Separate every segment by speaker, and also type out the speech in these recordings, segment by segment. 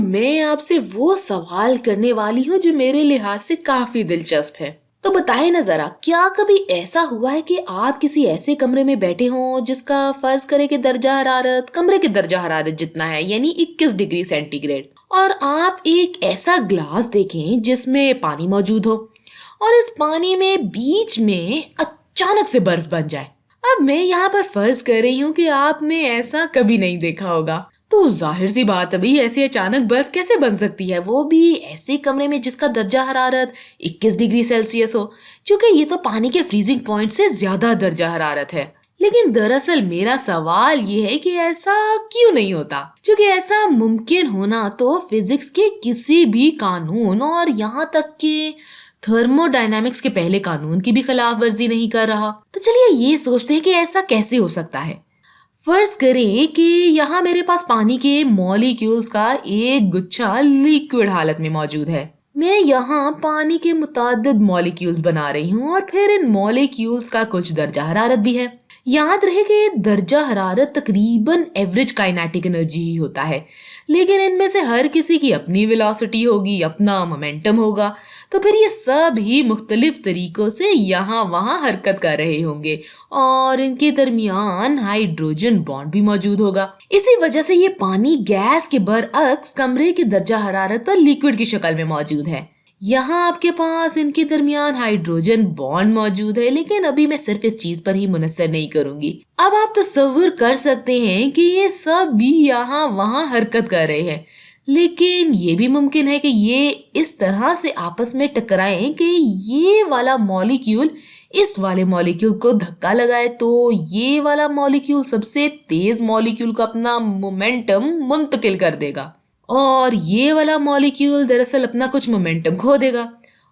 Speaker 1: मैं आपसे वो सवाल करने वाली हूँ जो मेरे लिहाज से काफी दिलचस्प है। तो बताएं ना जरा, क्या कभी ऐसा हुआ है कि आप किसी ऐसे कमरे में बैठे हों जिसका फर्ज करें कि दर्जा हरारत कमरे के दर्जा हरारत जितना है, यानी 21 डिग्री सेंटीग्रेड, और आप एक ऐसा ग्लास देखें जिसमें पानी मौजूद हो और इस पानी में बीच में अचानक से बर्फ बन जाए। अब मैं यहाँ पर फर्ज कर रही हूँ कि आपने ऐसा कभी नहीं देखा होगा, तो जाहिर सी बात अभी ऐसी अचानक बर्फ कैसे बन सकती है, वो भी ऐसे कमरे में जिसका दर्जा हरारत 21 डिग्री सेल्सियस हो, क्योंकि ये तो पानी के फ्रीजिंग पॉइंट से ज्यादा दर्जा हरारत है। लेकिन दरअसल मेरा सवाल ये है कि ऐसा क्यों नहीं होता, क्योंकि ऐसा मुमकिन होना तो फिजिक्स के किसी भी कानून और यहाँ तक कि थर्मोडायनामिक्स के पहले कानून की भी खिलाफ वर्जी नहीं कर रहा। तो चलिए ये सोचते हैं कि ऐसा कैसे हो सकता है। फर्ज करें कि यहाँ मेरे पास पानी के मॉलिक्यूल्स का एक गुच्छा लिक्विड हालत में मौजूद है। मैं यहाँ पानी के मुताद्दिद मॉलिक्यूल्स बना रही हूँ और फिर इन मॉलिक्यूल्स का कुछ दर्जा हरारत भी है। याद रहे कि दर्जा हरारत तकरीबन एवरेज काइनेटिक एनर्जी ही होता है, लेकिन इनमें से हर किसी की अपनी वेलोसिटी होगी, अपना मोमेंटम होगा, तो फिर ये सब ही मुख्तलिफ तरीकों से यहाँ वहाँ हरकत कर रहे होंगे और इनके दरमियान हाइड्रोजन बॉन्ड भी मौजूद होगा। इसी वजह से ये पानी गैस के बरअक्स कमरे की दर्जा हरारत पर लिक्विड की शक्ल में मौजूद है। यहाँ आपके पास इनके दरमियान हाइड्रोजन बॉन्ड मौजूद है, लेकिन अभी मैं सिर्फ इस चीज पर ही मुनस्सर नहीं करूंगी। अब आप तसव्वुर कर सकते हैं कि ये सब भी यहाँ वहाँ हरकत कर रहे हैं, लेकिन ये भी मुमकिन है कि ये इस तरह से आपस में टकराएं कि ये वाला मॉलिक्यूल इस वाले मॉलिक्यूल को धक्का लगाए, तो ये वाला मॉलिक्यूल सबसे तेज मॉलिक्यूल को अपना मोमेंटम मुंतकिल कर देगा और ये वाला मॉलिक्यूल दरअसल अपना कुछ मोमेंटम खो देगा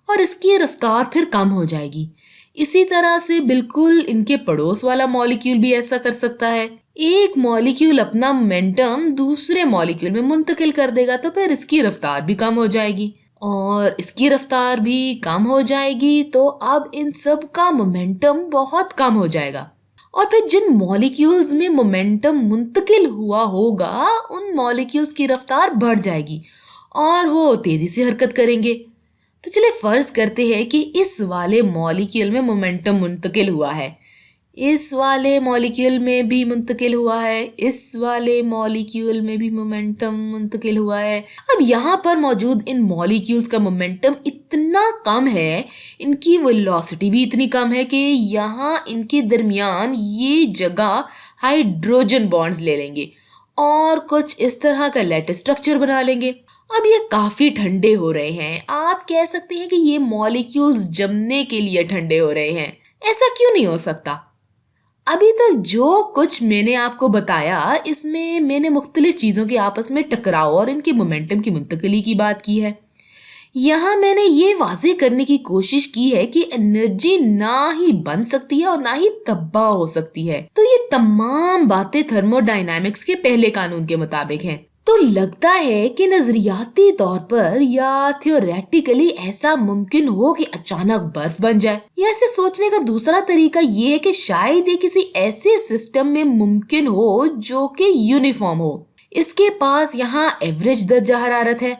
Speaker 1: और इसकी रफ्तार फिर कम हो जाएगी। इसी तरह से बिल्कुल इनके पड़ोस वाला मॉलिक्यूल भी ऐसा कर सकता है। एक मॉलिक्यूल अपना मोमेंटम दूसरे मॉलिक्यूल में मुंतकिल कर देगा, तो फिर इसकी रफ्तार भी कम हो जाएगी और इसकी रफ्तार भी कम हो जाएगी, तो अब इन सब का मोमेंटम बहुत कम हो जाएगा और फिर जिन मॉलिक्यूल्स में मोमेंटम मुंतकिल हुआ होगा उन मॉलिक्यूल्स की रफ्तार बढ़ जाएगी और वो तेजी से हरकत करेंगे। तो चलिए फर्ज करते हैं कि इस वाले मॉलिक्यूल में मोमेंटम मुंतकिल हुआ है, इस वाले मॉलिक्यूल में भी मुंतकिल हुआ है, इस वाले मॉलिक्यूल में भी मोमेंटम मुंतकिल हुआ है। अब यहाँ पर मौजूद इन मॉलिक्यूल्स का मोमेंटम इतना कम है, इनकी वेलोसिटी भी इतनी कम है कि यहाँ इनके दरमियान ये जगह हाइड्रोजन बॉन्ड्स ले लेंगे और कुछ इस तरह का लैटिस स्ट्रक्चर बना लेंगे। अब ये काफी ठंडे हो रहे हैं, आप कह सकते हैं कि ये मॉलिक्यूल्स जमने के लिए ठंडे हो रहे हैं। ऐसा क्यों नहीं हो सकता? अभी तक जो कुछ मैंने आपको बताया इसमें मैंने मुख्तलिफ चीज़ों के आपस में टकराव और इनके मोमेंटम की मुंतकिली की बात की है। यहाँ मैंने ये वाज़ेह करने की कोशिश की है कि एनर्जी ना ही बन सकती है और ना ही तब्दील हो सकती है। तो ये तमाम बातें थर्मोडायनामिक्स के पहले कानून के मुताबिक हैं। तो लगता है कि नजरियाती तौर पर या थियोरेटिकली ऐसा मुमकिन हो कि अचानक बर्फ बन जाए। या ऐसे सोचने का दूसरा तरीका ये है कि शायद ये किसी ऐसे सिस्टम में मुमकिन हो जो कि यूनिफॉर्म हो। इसके पास यहाँ एवरेज दर्जा हरारत है,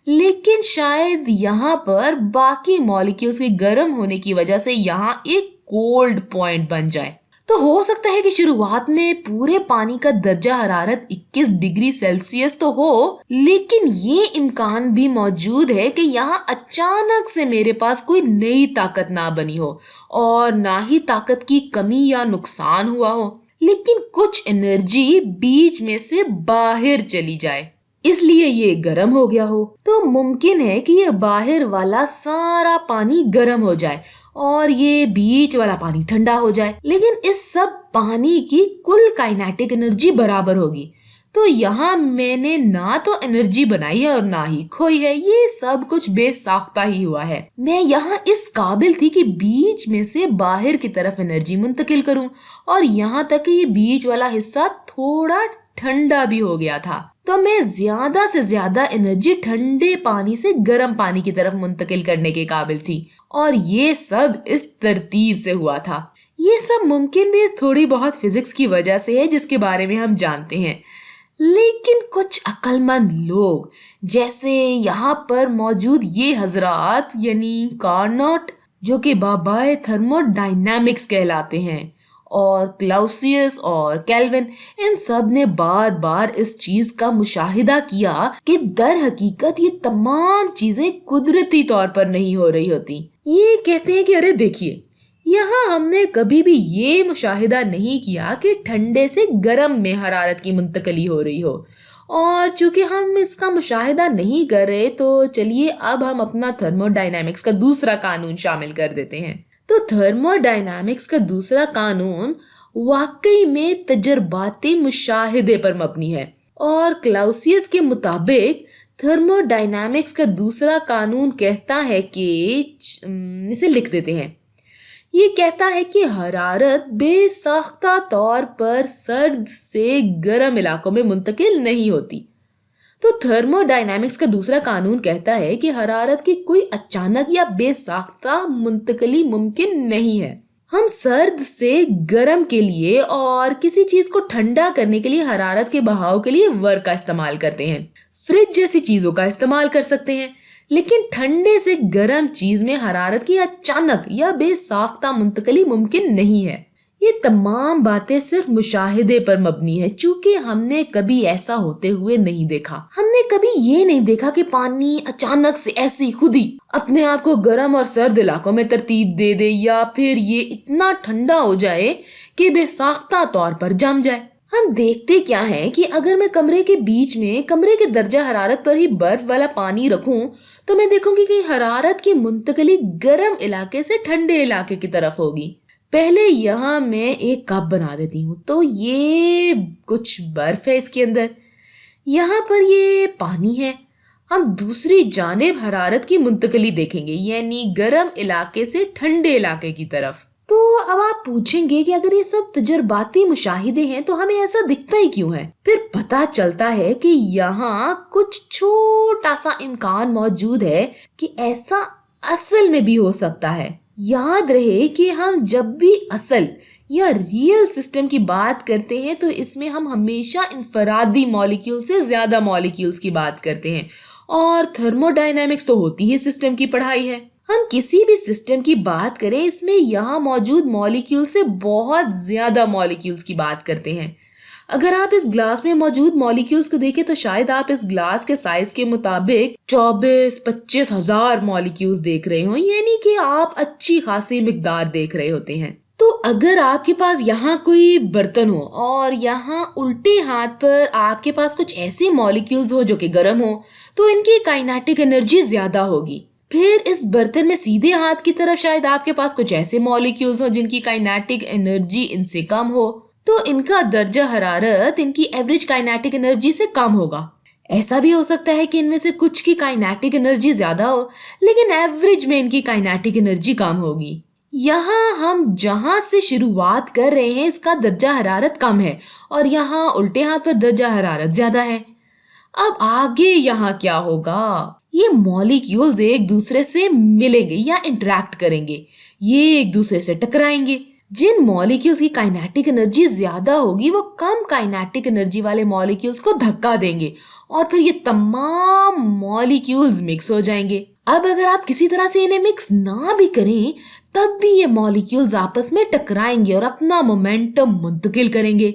Speaker 1: लेकिन शायद यहाँ पर बाकी मॉलिक्यूल्स के गर्म होने की वजह से यहाँ एक कोल्ड पॉइंट बन जाए। तो हो सकता है कि शुरुआत में पूरे पानी का दर्जा हरारत 21 डिग्री सेल्सियस तो हो, लेकिन ये इम्कान भी मौजूद है कि यहाँ अचानक से मेरे पास कोई नई ताकत ना बनी हो और ना ही ताकत की कमी या नुकसान हुआ हो, लेकिन कुछ एनर्जी बीच में से बाहर चली जाए, इसलिए ये गर्म हो गया हो। तो मुमकिन है कि ये बाहर वाला सारा पानी गर्म हो जाए और ये बीच वाला पानी ठंडा हो जाए, लेकिन इस सब पानी की कुल काइनेटिक एनर्जी बराबर होगी। तो यहाँ मैंने ना तो एनर्जी बनाई है और ना ही खोई है, ये सब कुछ बेसाख्ता ही हुआ है। मैं यहाँ इस काबिल थी कि बीच में से बाहर की तरफ एनर्जी मुंतकिल करूं और यहाँ तक कि ये बीच वाला हिस्सा थोड़ा ठंडा भी हो गया था, तो मैं ज्यादा से ज्यादा एनर्जी ठंडे पानी से गर्म पानी की तरफ मुंतकिल करने के काबिल थी और ये सब इस तरतीब से हुआ था। ये सब मुमकिन भी थोड़ी बहुत फिजिक्स की वजह से है जिसके बारे में हम जानते हैं, लेकिन कुछ अक्लमंद लोग जैसे यहाँ पर मौजूद ये हजरात यानी कार्नोट, जो कि बाबाए थर्मोडायनामिक्स कहलाते हैं, और क्लाउसियस और केल्विन, इन सब ने बार बार इस चीज का मुशाहिदा किया कि दर हकीकत ये तमाम चीजें कुदरती तौर पर नहीं हो रही होती। ये कहते हैं कि अरे देखिए, यहाँ हमने कभी भी ये मुशाहिदा नहीं किया कि ठंडे से गर्म में हरारत की मुंतकली हो रही हो, और चूंकि हम इसका मुशाहिदा नहीं कर रहे तो चलिए अब हम अपना थर्मोडायनामिक्स का दूसरा कानून शामिल कर देते हैं। तो थर्मोडायनामिक्स का दूसरा कानून वाकई में तजर्बाती मुशाहिदे पर मबनी है, और क्लाउसियस के मुताबिक थर्मोडायनामिक्स का दूसरा कानून कहता है कि इसे लिख देते हैं। ये कहता है कि हरारत बेसाख्ता तौर पर सर्द से गर्म इलाकों में मुंतकिल नहीं होती। तो थर्मोडायनामिक्स का दूसरा कानून कहता है कि हरारत की कोई अचानक या बेसाख्ता मुंतकली मुमकिन नहीं है। हम सर्द से गर्म के लिए और किसी चीज को ठंडा करने के लिए हरारत के बहाव के लिए वर्क का इस्तेमाल करते हैं, फ्रिज जैसी चीजों का इस्तेमाल कर सकते हैं, लेकिन ठंडे से गर्म चीज में हरारत की अचानक या बेसाख्ता मुंतकली मुमकिन नहीं है। ये तमाम बातें सिर्फ मुशाहिदे पर मबनी है, चूंकि हमने कभी ऐसा होते हुए नहीं देखा। हमने कभी ये नहीं देखा कि पानी अचानक से ऐसे खुद ही अपने आप को गर्म और सर्द इलाकों में तरतीब दे दे, या फिर ये इतना ठंडा हो जाए कि बेसाख्ता तौर पर जम जाए। हम देखते क्या है कि अगर मैं कमरे के बीच में कमरे के दर्जा हरारत पर ही बर्फ वाला पानी रखूं तो मैं देखूंगी कि हरारत की मुंतकली गर्म इलाके से ठंडे इलाके की तरफ होगी। पहले यहाँ मैं एक कप बना देती हूँ, तो ये कुछ बर्फ है इसके अंदर, यहाँ पर ये पानी है। हम दूसरी जानिब हरारत की मुंतकली देखेंगे, यानी गर्म इलाके से ठंडे इलाके की तरफ। तो अब आप पूछेंगे कि अगर ये सब तजर्बाती मुशाहिदे हैं तो हमें ऐसा दिखता ही क्यों है? फिर पता चलता है कि यहाँ कुछ छोटा सा इम्कान मौजूद है कि ऐसा असल में भी हो सकता है। याद रहे कि हम जब भी असल या रियल सिस्टम की बात करते हैं तो इसमें हम हमेशा इनफरादी मॉलिक्यूल से ज्यादा मॉलिक्यूल्स की बात करते हैं, और थर्मोडायनामिक्स तो होती ही सिस्टम की पढ़ाई है। हम किसी भी सिस्टम की बात करें इसमें यहाँ मौजूद मॉलिक्यूल से बहुत ज्यादा मॉलिक्यूल्स की बात करते हैं। अगर आप इस ग्लास में मौजूद मॉलिक्यूल्स को देखें तो शायद आप इस ग्लास के साइज के मुताबिक 24-25 हजार मॉलिक्यूल्स देख रहे हो, यानी कि आप अच्छी खासी मिकदार देख रहे होते हैं। तो अगर आपके पास यहाँ कोई बर्तन हो और यहाँ उल्टे हाथ पर आपके पास कुछ ऐसे मॉलिक्यूल्स हो जो कि गर्म हो, तो इनकी काइनेटिक एनर्जी ज्यादा होगी। फिर इस बर्तन में सीधे हाथ की तरफ शायद आपके पास कुछ ऐसे मॉलिक्यूल्स हो जिनकी काइनेटिक एनर्जी इनसे कम हो, तो इनका दर्जा हरारत इनकी एवरेज काइनेटिक एनर्जी से कम होगा। ऐसा भी हो सकता है कि इनमें से कुछ की काइनेटिक एनर्जी ज्यादा हो लेकिन एवरेज में इनकी काइनेटिक एनर्जी कम होगी। यहाँ हम जहाँ से शुरुआत कर रहे हैं इसका दर्जा हरारत कम है और यहाँ उल्टे हाथ पर दर्जा हरारत ज्यादा है। अब आगे यहाँ क्या होगा? ये मॉलिक्यूल्स एक दूसरे से मिलेंगे या इंटरेक्ट करेंगे, ये एक दूसरे से टकराएंगे। जिन मॉलिक्यूल्स की काइनेटिक एनर्जी ज्यादा होगी वो कम काइनेटिक एनर्जी वाले मॉलिक्यूल्स को धक्का देंगे और फिर ये तमाम मॉलिक्यूल्स मिक्स हो जाएंगे। अब अगर आप किसी तरह से इन्हें मिक्स ना भी करें तब भी ये मॉलिक्यूल्स आपस में टकराएंगे और अपना मोमेंटम मुंतकिल करेंगे।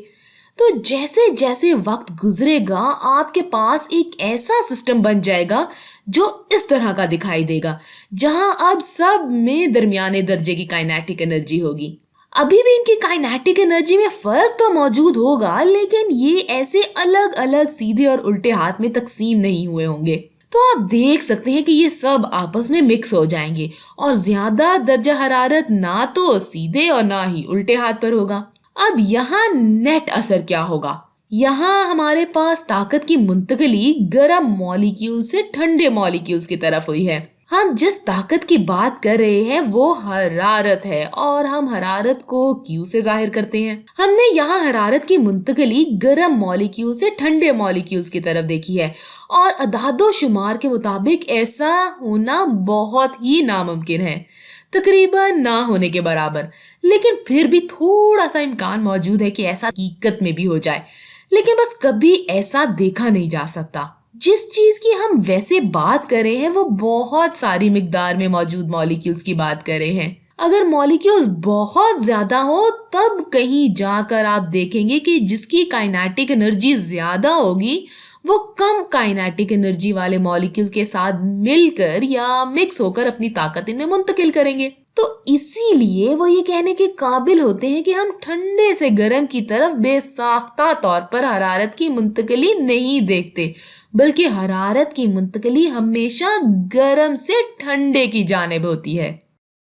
Speaker 1: तो जैसे जैसे वक्त गुजरेगा आपके पास एक ऐसा सिस्टम बन जाएगा जो इस तरह का दिखाई देगा, जहां अब सब में दरमियाने दर्जे की काइनेटिक एनर्जी होगी। अभी भी इनकी काइनेटिक एनर्जी में फर्क तो मौजूद होगा लेकिन ये ऐसे अलग अलग सीधे और उल्टे हाथ में तकसीम नहीं हुए होंगे। तो आप देख सकते हैं कि ये सब आपस में मिक्स हो जाएंगे और ज्यादा दर्जा हरारत ना तो सीधे और ना ही उल्टे हाथ पर होगा। अब यहाँ नेट असर क्या होगा? यहाँ हमारे पास ताकत की मुंतकली गर्म मॉलिक्यूल से ठंडे मॉलिक्यूल्स की तरफ हुई है। हम जिस ताकत की बात कर रहे हैं वो हरारत है और हम हरारत को Q से जाहिर करते हैं। हमने यहाँ हरारत की मुंतकली गर्म मॉलिक्यूल से ठंडे मॉलिक्यूल्स की तरफ देखी है और अदादो शुमार के मुताबिक ऐसा होना बहुत ही नामुमकिन है, तकरीबन ना होने के बराबर। लेकिन फिर भी थोड़ा सा इम्कान मौजूद है कि ऐसा हकीकत में भी हो जाए। لیکن بس کبھی ایسا دیکھا نہیں جا سکتا۔ جس چیز کی ہم ویسے بات کر رہے ہیں وہ بہت ساری مقدار میں موجود مالیکیولز کی بات کر رہے ہیں۔ اگر مالیکیولز بہت زیادہ ہو تب کہیں جا کر آپ دیکھیں گے کہ جس کی کائنیٹک انرجی زیادہ ہوگی وہ کم کائنیٹک انرجی والے مالیکیول کے ساتھ مل کر یا مکس ہو کر اپنی طاقت ان میں منتقل کریں گے۔ تو اسی لیے وہ یہ کہنے کے قابل ہوتے ہیں کہ ہم ٹھنڈے سے گرم کی طرف بے ساختہ طور پر حرارت کی منتقلی نہیں دیکھتے، بلکہ حرارت کی منتقلی ہمیشہ گرم سے ٹھنڈے کی جانب ہوتی ہے۔